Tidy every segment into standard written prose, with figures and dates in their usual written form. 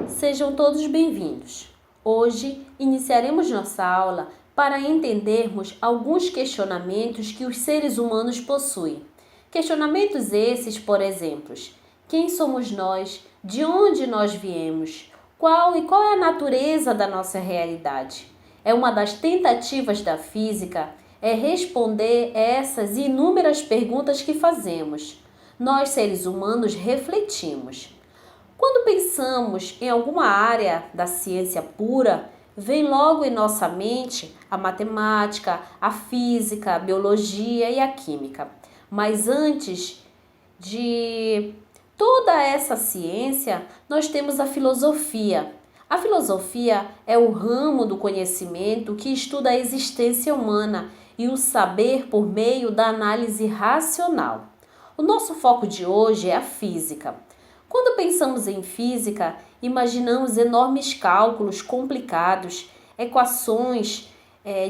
Sejam todos bem-vindos. Hoje iniciaremos nossa aula para entendermos alguns questionamentos que os seres humanos possuem. Questionamentos esses, por exemplo: quem somos nós? De onde nós viemos? Qual é a natureza da nossa realidade? É uma das tentativas da física responder essas inúmeras perguntas que fazemos. Nós, seres humanos, refletimos. Quando pensamos em alguma área da ciência pura, vem logo em nossa mente a matemática, a física, a biologia e a química. Mas antes de toda essa ciência, nós temos a filosofia. A filosofia é o ramo do conhecimento que estuda a existência humana e o saber por meio da análise racional. O nosso foco de hoje é a física. Quando pensamos em física, imaginamos enormes cálculos complicados, equações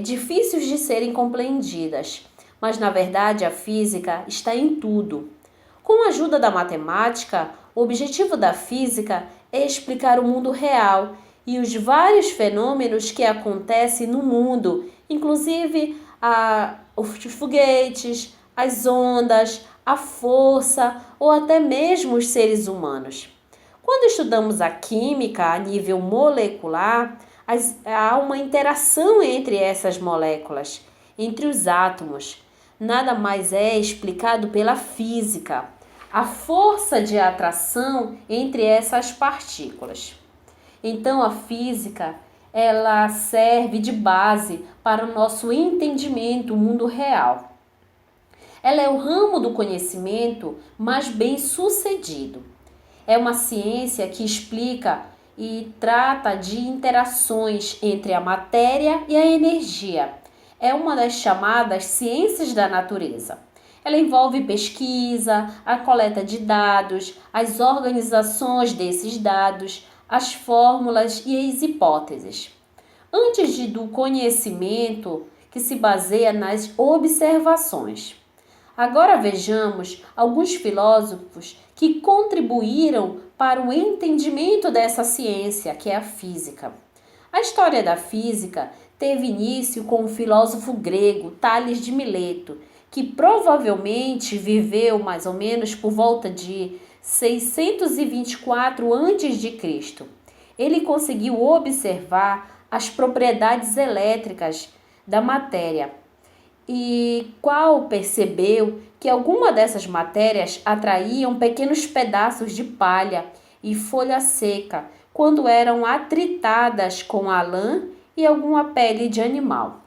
difíceis de serem compreendidas. Mas, na verdade, a física está em tudo. Com a ajuda da matemática, o objetivo da física é explicar o mundo real e os vários fenômenos que acontecem no mundo, inclusive os foguetes, as ondas, a força ou até mesmo os seres humanos. Quando estudamos a química a nível molecular, há uma interação entre essas moléculas, entre os átomos. Nada mais é explicado pela física, a força de atração entre essas partículas. Então a física, ela serve de base para o nosso entendimento do mundo real. Ela é o ramo do conhecimento mais bem sucedido. É uma ciência que explica e trata de interações entre a matéria e a energia. É uma das chamadas ciências da natureza. Ela envolve pesquisa, a coleta de dados, as organizações desses dados, as fórmulas e as hipóteses. Antes do conhecimento que se baseia nas observações. Agora vejamos alguns filósofos que contribuíram para o entendimento dessa ciência, que é a física. A história da física teve início com o filósofo grego Tales de Mileto, que provavelmente viveu mais ou menos por volta de 624 a.C. Ele conseguiu observar as propriedades elétricas da matéria e percebeu que alguma dessas matérias atraíam pequenos pedaços de palha e folha seca quando eram atritadas com a lã e alguma pele de animal.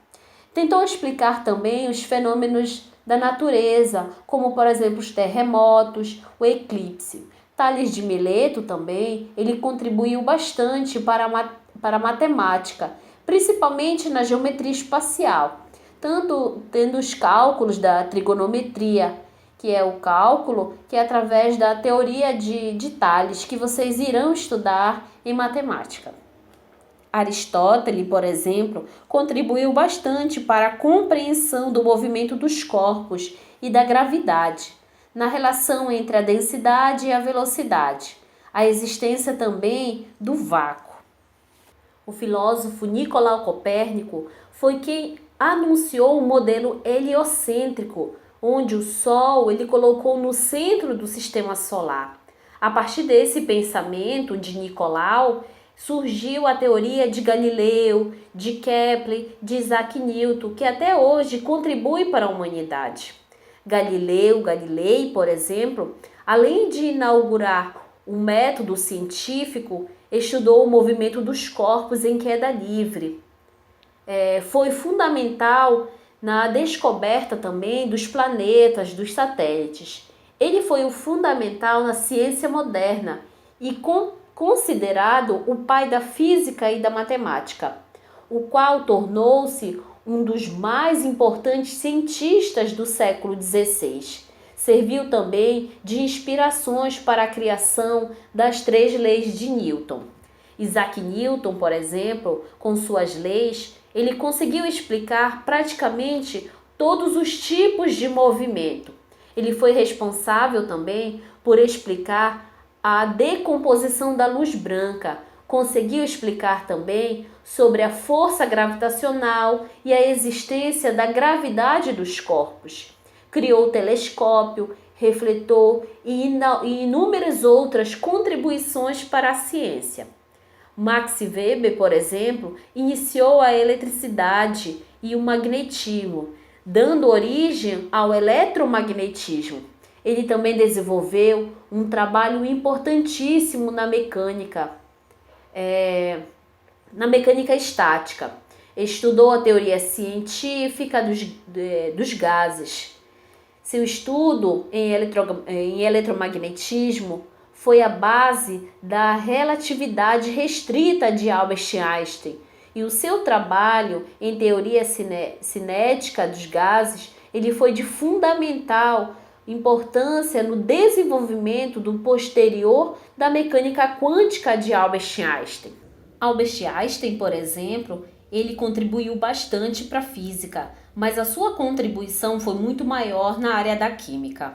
Tentou explicar também os fenômenos da natureza, como por exemplo os terremotos, o eclipse. Tales de Mileto também, ele contribuiu bastante para a matemática, principalmente na geometria espacial, tanto tendo os cálculos da trigonometria, que é o cálculo que é através da teoria de Tales, que vocês irão estudar em matemática. Aristóteles, por exemplo, contribuiu bastante para a compreensão do movimento dos corpos e da gravidade, na relação entre a densidade e a velocidade, a existência também do vácuo. O filósofo Nicolau Copérnico foi quem anunciou o modelo heliocêntrico, onde o Sol ele colocou no centro do sistema solar. A partir desse pensamento de Nicolau, surgiu a teoria de Galileu, de Kepler, de Isaac Newton, que até hoje contribui para a humanidade. Galilei, por exemplo, além de inaugurar o método científico, estudou o movimento dos corpos em queda livre. Foi fundamental na descoberta também dos planetas, dos satélites. Ele foi o fundamental na ciência moderna e considerado o pai da física e da matemática, o qual tornou-se um dos mais importantes cientistas do século XVI. Serviu também de inspirações para a criação das 3 leis de Newton. Isaac Newton, por exemplo, com suas leis, ele conseguiu explicar praticamente todos os tipos de movimento. Ele foi responsável também por explicar a decomposição da luz branca, Conseguiu explicar também sobre a força gravitacional e a existência da gravidade dos corpos. Criou o telescópio, refletor e inúmeras outras contribuições para a ciência. Max Weber, por exemplo, iniciou a eletricidade e o magnetismo, dando origem ao eletromagnetismo. Ele também desenvolveu um trabalho importantíssimo na mecânica estática. Estudou a teoria científica dos gases. Seu estudo em eletromagnetismo foi a base da relatividade restrita de Albert Einstein. E o seu trabalho em teoria cinética dos gases, ele foi de fundamental importância no desenvolvimento do posterior da mecânica quântica de Albert Einstein. Albert Einstein, por exemplo, ele contribuiu bastante para a física, mas a sua contribuição foi muito maior na área da química.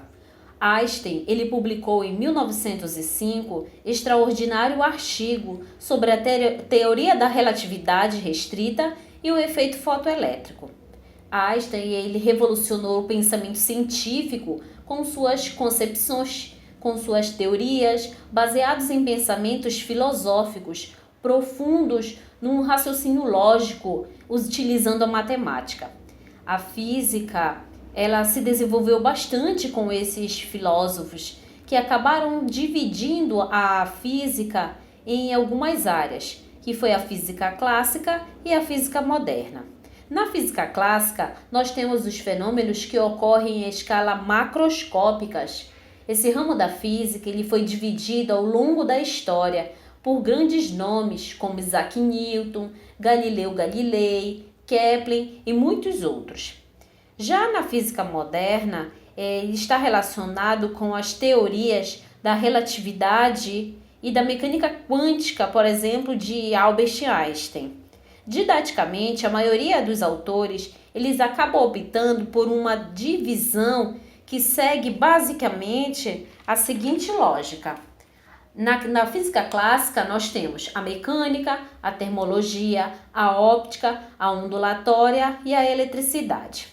Einstein, ele publicou em 1905 extraordinário artigo sobre a teoria da relatividade restrita e o efeito fotoelétrico. Einstein, ele revolucionou o pensamento científico com suas concepções, com suas teorias, baseados em pensamentos filosóficos profundos num raciocínio lógico, utilizando a matemática. A física, ela se desenvolveu bastante com esses filósofos que acabaram dividindo a física em algumas áreas, que foi a física clássica e a física moderna. Na física clássica, nós temos os fenômenos que ocorrem em escala macroscópicas. Esse ramo da física ele foi dividido ao longo da história por grandes nomes como Isaac Newton, Galileu Galilei, Kepler e muitos outros. Já na física moderna, ele está relacionado com as teorias da relatividade e da mecânica quântica, por exemplo, de Albert Einstein. Didaticamente, a maioria dos autores eles acabam optando por uma divisão que segue basicamente a seguinte lógica. Na física clássica, nós temos a mecânica, a termologia, a óptica, a ondulatória e a eletricidade.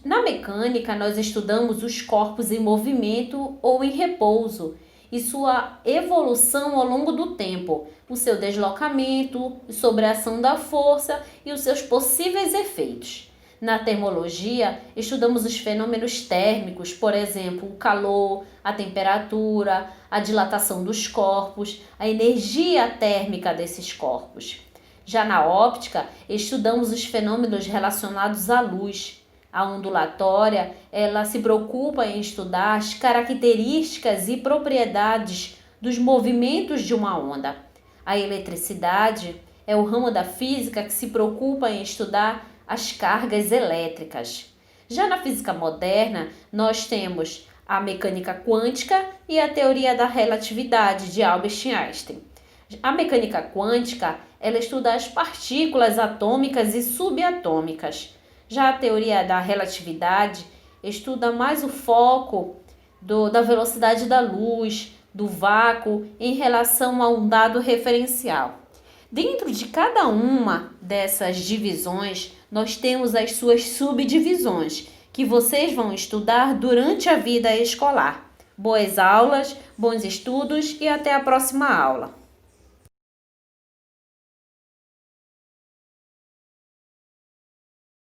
Na mecânica, nós estudamos os corpos em movimento ou em repouso e sua evolução ao longo do tempo, o seu deslocamento, sobre a ação da força e os seus possíveis efeitos. Na termologia, estudamos os fenômenos térmicos, por exemplo, o calor, a temperatura, a dilatação dos corpos, a energia térmica desses corpos. Já na óptica, estudamos os fenômenos relacionados à luz. A ondulatória, ela se preocupa em estudar as características e propriedades dos movimentos de uma onda. A eletricidade é o ramo da física que se preocupa em estudar as cargas elétricas. Já na física moderna, nós temos a mecânica quântica e a teoria da relatividade de Albert Einstein. A mecânica quântica, ela estuda as partículas atômicas e subatômicas. Já a teoria da relatividade estuda mais o foco da velocidade da luz, do vácuo, em relação a um dado referencial. Dentro de cada uma dessas divisões, nós temos as suas subdivisões, que vocês vão estudar durante a vida escolar. Boas aulas, bons estudos e até a próxima aula.